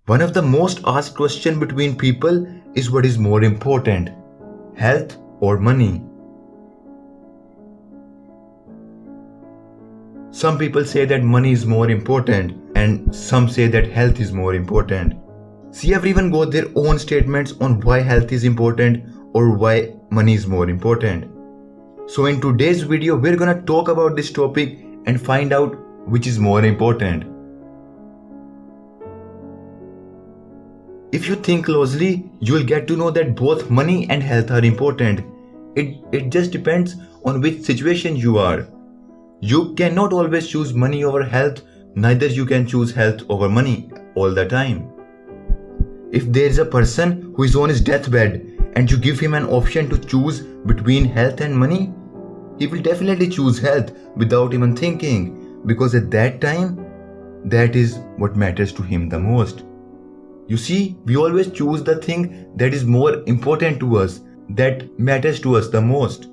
One of the most asked questions between people is what is more important, health or money? Some people say that money is more important and some say that health is more important. See, everyone got their own statements on why health is important or why money is more important. So in today's video, we're gonna talk about this topic and find out which is more important. If you think closely, you'll get to know that both money and health are important. It just depends on which situation you are. You cannot always choose money over health, neither you can choose health over money all the time. If there is a person who is on his deathbed and you give him an option to choose between health and money, he will definitely choose health without even thinking, because at that time, that is what matters to him the most. You see, we always choose the thing that is more important to us, that matters to us the most.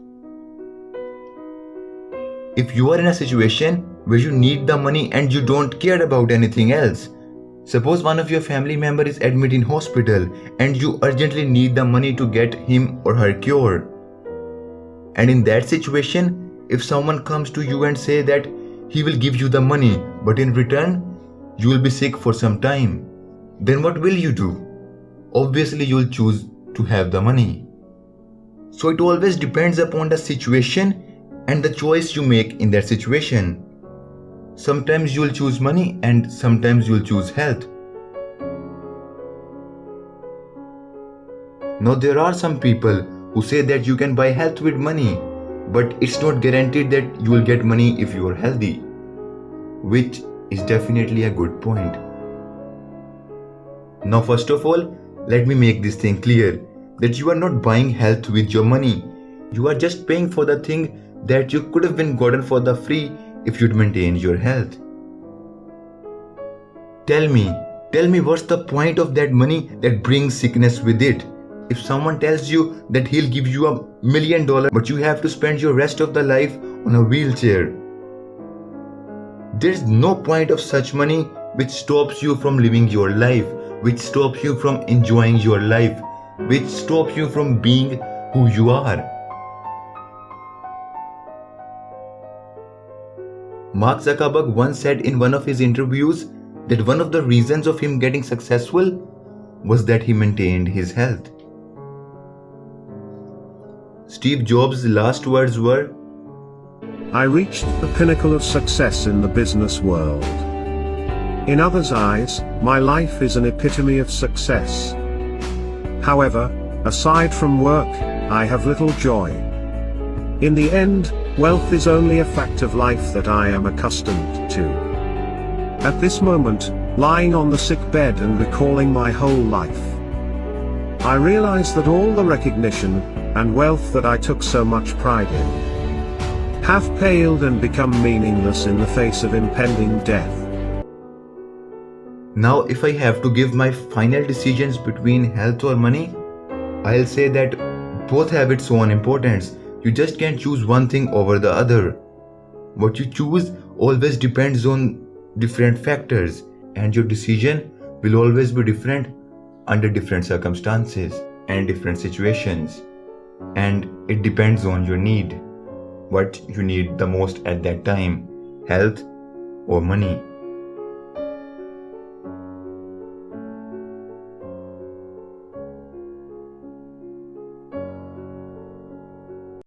If you are in a situation where you need the money and you don't care about anything else, suppose one of your family member is admitted in hospital and you urgently need the money to get him or her cured. And in that situation, if someone comes to you and say that he will give you the money, but in return, you will be sick for some time, then what will you do? Obviously, you will choose to have the money. So it always depends upon the situation and the choice you make in that situation. Sometimes you will choose money and sometimes you will choose health. Now there are some people who say that you can buy health with money, but it's not guaranteed that you will get money if you are healthy, which is definitely a good point. Now first of all, let me make this thing clear that you are not buying health with your money. You are just paying for the thing that you could have been gotten for the free if you'd maintained your health. Tell me what's the point of that money that brings sickness with it? If someone tells you that he'll give you $1 million, but you have to spend your rest of the life on a wheelchair, there's no point of such money which stops you from living your life, which stops you from enjoying your life, which stops you from being who you are. Mark Zuckerberg once said in one of his interviews that one of the reasons of him getting successful was that he maintained his health. Steve Jobs' last words were, "I reached the pinnacle of success in the business world. In others' eyes, my life is an epitome of success. However, aside from work, I have little joy. In the end, wealth is only a fact of life that I am accustomed to." At this moment, lying on the sick bed and recalling my whole life, I realize that all the recognition and wealth that I took so much pride in have paled and become meaningless in the face of impending death. now if I have to give my final decisions between health or money, I'll say that both have its own importance. You just can't choose one thing over the other. What you choose always depends on different factors, and your decision will always be different under different circumstances and different situations. And it depends on your need, what you need the most at that time, health or money.